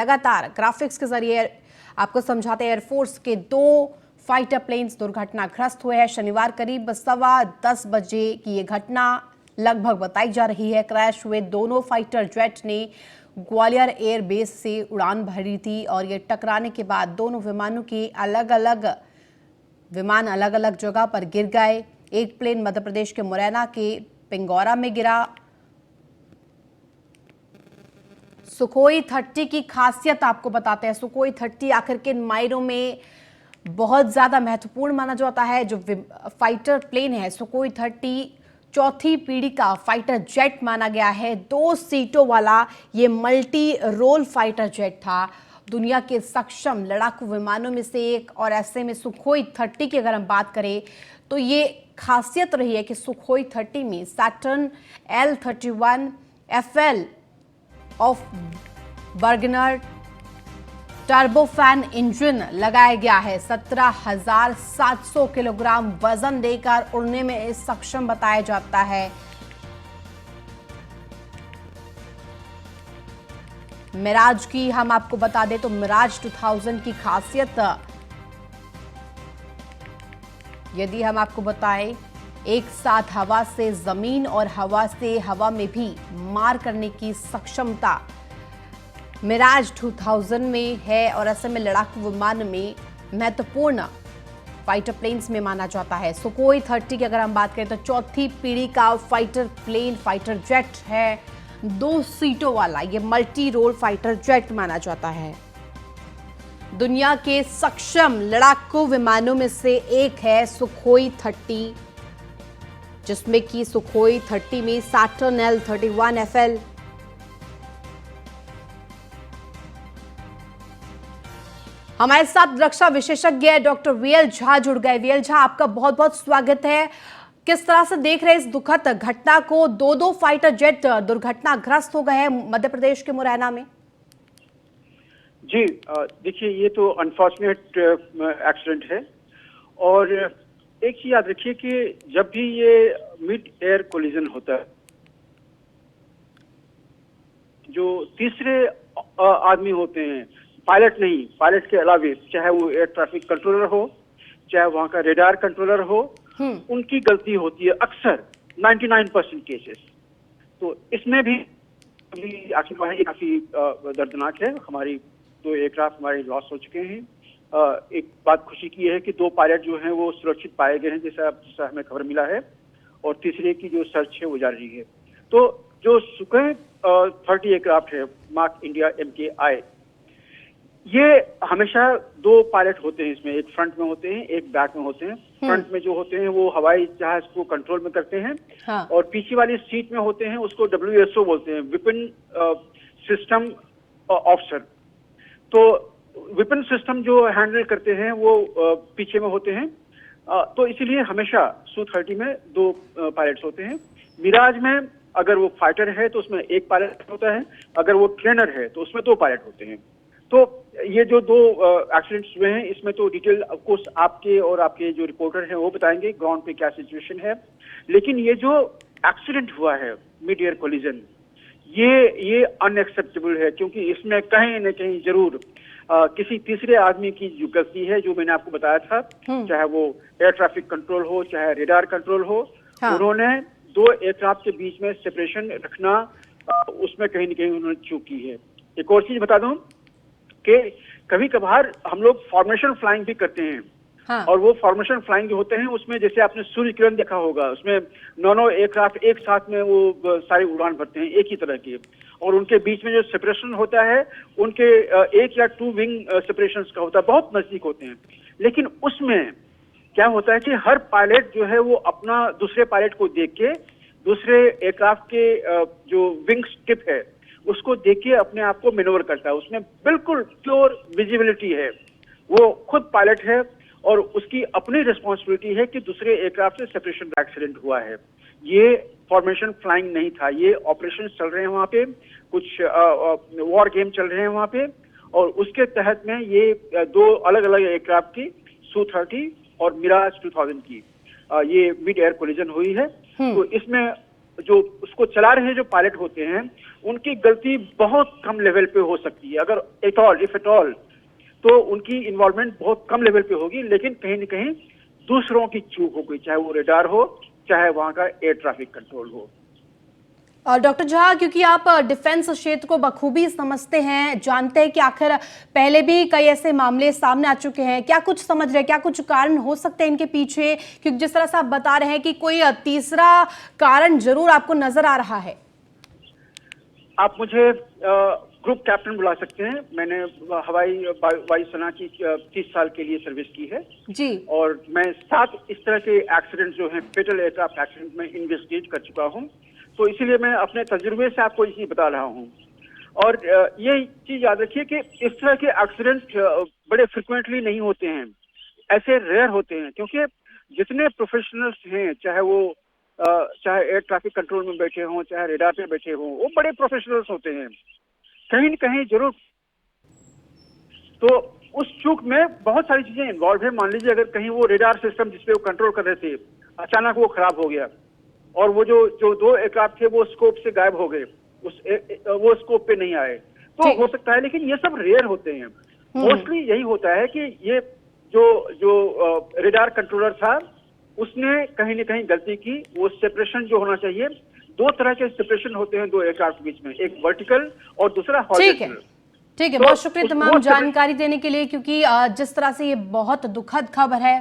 लगातार ग्राफिक्स के जरिए आपको समझाते हैं। एयरफोर्स के 2 फाइटर प्लेन्स दुर्घटनाग्रस्त हुए हैं। शनिवार करीब 10:15 बजे की ये घटना लगभग बताई जा रही है। क्रैश हुए दोनों फाइटर जेट ने ग्वालियर एयर बेस से उड़ान भरी थी और ये टकराने के बाद दोनों विमानों के विमान अलग अलग जगह पर गिर गए। एक प्लेन मध्य प्रदेश के मुरैना के पिंगौरा में गिरा। सुखोई 30 की खासियत आपको बताते हैं। सुखोई 30 आखिर किन मायनों में बहुत ज्यादा महत्वपूर्ण माना जाता है। जो फाइटर प्लेन है सुखोई 30 चौथी पीढ़ी का फाइटर जेट माना गया है। 2 सीटों वाला ये मल्टी रोल फाइटर जेट था। दुनिया के सक्षम लड़ाकू विमानों में से एक। और ऐसे में सुखोई 30 की अगर हम बात करें तो ये खासियत रही है कि सुखोई 30 में Saturn L-31 FL of Bergner turbofan engine लगाया गया है। 17,700 किलोग्राम वजन देकर उड़ने में सक्षम बताया जाता है। मिराज की हम आपको बता दें तो मिराज 2000 की खासियत यदि हम आपको बताएं, एक साथ हवा से जमीन और हवा से हवा में भी मार करने की सक्षमता मिराज 2000 में है। और ऐसे में लड़ाकू विमान में महत्वपूर्ण फाइटर प्लेन्स में माना जाता है। सुखोई 30 की अगर हम बात करें तो चौथी पीढ़ी का फाइटर प्लेन फाइटर जेट है। 2 सीटों वाला ये मल्टी रोल फाइटर जेट माना जाता है। दुनिया के सक्षम लड़ाकू विमानों में से एक है सुखोई 30, जिसमें कि सुखोई 30 में सैटर्न L-31 FL हमारे साथ रक्षा विशेषज्ञ डॉक्टर वीएल झा जुड़ गए। वीएल झा, आपका बहुत बहुत स्वागत है। किस तरह से देख रहे हैं इस दुखद घटना को? 2 फाइटर जेट दुर्घटनाग्रस्त हो गए हैं मध्य प्रदेश के मुरैना में। जी देखिए, ये तो अनफॉर्चुनेट एक्सीडेंट है। और एक चीज याद रखिए कि जब भी ये मिड एयर कोलिजन होता है, जो तीसरे आदमी होते हैं, पायलट नहीं, पायलट के अलावे, चाहे वो एयर ट्रैफिक कंट्रोलर हो, चाहे वहां का रेडार कंट्रोलर हो, उनकी गलती होती है अक्सर 99% केसेस। तो इसमें भी काफी दर्दनाक है। हमारी 2 एयरक्राफ्ट हमारे लॉस हो चुके हैं। एक बात खुशी की है कि 2 पायलट जो हैं वो सुरक्षित पाए गए हैं, जैसा हमें खबर मिला है। और तीसरे की जो सर्च है वो जारी है। तो जो सुखोई 30 एयरक्राफ्ट है मार्क इंडिया MKI, ये हमेशा 2 पायलट होते हैं इसमें। एक फ्रंट में होते हैं, एक बैक में होते हैं। फ्रंट में जो होते हैं वो हवाई जहाज को कंट्रोल में करते हैं। हाँ। और पीछे वाली सीट में होते हैं, उसको WSO बोलते हैं, वेपन सिस्टम ऑफिसर। तो वेपन सिस्टम जो हैंडल करते हैं वो पीछे में होते हैं। तो इसीलिए हमेशा Su-30 में 2 पायलट्स होते हैं। मिराज में अगर वो फाइटर है तो उसमें 1 पायलट होता है, अगर वो ट्रेनर है तो उसमें 2 पायलट होते हैं। तो ये जो 2 एक्सीडेंट्स हुए हैं, इसमें तो डिटेल ऑफ कोर्स आपके और आपके जो रिपोर्टर हैं वो बताएंगे ग्राउंड पे क्या सिचुएशन है। लेकिन ये जो एक्सीडेंट हुआ है मिड एयर कोलिजन, ये अनएक्सेप्टेबल है, क्योंकि इसमें कहीं न कहीं जरूर किसी तीसरे आदमी की जो गलती है, जो मैंने आपको बताया था, चाहे वो एयर ट्रैफिक कंट्रोल हो, चाहे रेडार कंट्रोल हो। हाँ। उन्होंने 2 एयरक्राफ्ट के बीच में सेपरेशन रखना, उसमें कहीं न कहीं उन्होंने चूक की है। एक और चीज बता दूं कि कभी कभार हम लोग फॉर्मेशन फ्लाइंग भी करते हैं। हाँ। और वो फॉर्मेशन फ्लाइंग जो होते हैं उसमें जैसे आपने सूर्य किरण देखा होगा, उसमें 9 एयरक्राफ्ट एक साथ में वो सारी उड़ान भरते हैं एक ही तरह की। और उनके बीच में जो सेपरेशन होता है उनके 1 या 2 विंग सेपरेशन का होता है, बहुत नजदीक होते हैं। लेकिन उसमें क्या होता है कि हर पायलट जो है वो अपना दूसरे पायलट को देख के, दूसरे एयरक्राफ्ट के जो विंग टिप है उसको देख के अपने आप को मैनूवर करता है। उसमें बिल्कुल प्योर विजिबिलिटी है, वो खुद पायलट है और उसकी अपनी रिस्पॉन्सिबिलिटी है कि दूसरे एयरक्राफ्ट से सेपरेशन का एक्सीडेंट हुआ है। ये फॉर्मेशन फ्लाइंग नहीं था, ये ऑपरेशन चल रहे हैं वहां पे, कुछ वॉर गेम चल रहे हैं वहां पे। और उसके तहत में ये 2 अलग अलग एयरक्राफ्ट की Su-30 और मिराज 2000 की ये मिड एयर कोलिजन हुई है। तो इसमें जो उसको चला रहे जो पायलट होते हैं उनकी गलती बहुत कम लेवल पे हो सकती है, अगर इफ एट ऑल, तो उनकी इन्वॉल्वमेंट बहुत कम लेवल पे होगी, लेकिन कहीं न कहीं दूसरों की चूक हो गई, चाहे वो रेडार हो, चाहे वहां का एयर ट्रैफिक कंट्रोल हो। डॉक्टर झा, क्योंकि आप डिफेंस क्षेत्र को बखूबी समझते हैं, जानते हैं कि आखिर पहले भी कई ऐसे मामले सामने आ चुके हैं, क्या कुछ समझ रहे हैं, क्या कुछ कारण हो सकते हैं इनके पीछे? क्योंकि जिस तरह से आप बता रहे हैं कि कोई तीसरा कारण जरूर आपको नजर आ रहा है। आप मुझे ग्रुप कैप्टन बुला सकते हैं। मैंने हवाई वायुसेना की 30 साल के लिए सर्विस की है जी। और मैं 7 इस तरह के एक्सीडेंट जो हैं, फेटल एयरक्राफ्ट एक्सीडेंट में इन्वेस्टिगेट कर चुका हूं, तो इसीलिए मैं अपने तजुर्बे से आपको यही बता रहा हूं। और ये चीज याद रखिए कि इस तरह के एक्सीडेंट बड़े फ्रिक्वेंटली नहीं होते हैं, ऐसे रेयर होते हैं, क्योंकि जितने प्रोफेशनल्स हैं, चाहे एयर ट्रैफिक कंट्रोल में बैठे हों, चाहे रेडार पे बैठे हों, वो बड़े प्रोफेशनल्स होते हैं, कहीं न कहीं जरूर तो उस चूक में बहुत सारी चीजें इन्वॉल्व है। मान लीजिए अगर कहीं वो रेडार सिस्टम जिसपे वो कंट्रोल कर रहे थे, अचानक वो खराब हो गया और वो जो 2 एयरक्राफ्ट थे वो स्कोप से गायब हो गए, वो स्कोप पे नहीं आए, तो हो सकता है, लेकिन ये सब रेयर होते हैं। मोस्टली यही होता है कि ये जो रेडार कंट्रोलर था, उसने कहीं न कहीं गलती की। वो सेपरेशन जो होना चाहिए, 2 तरह के सेपरेशन होते हैं 2 एयरक्राफ्ट के बीच में, एक वर्टिकल और दूसरा हॉरिजॉन्टल। ठीक है, बहुत शुक्रिया तमाम जानकारी देने के लिए, क्योंकि जिस तरह से ये बहुत दुखद खबर है,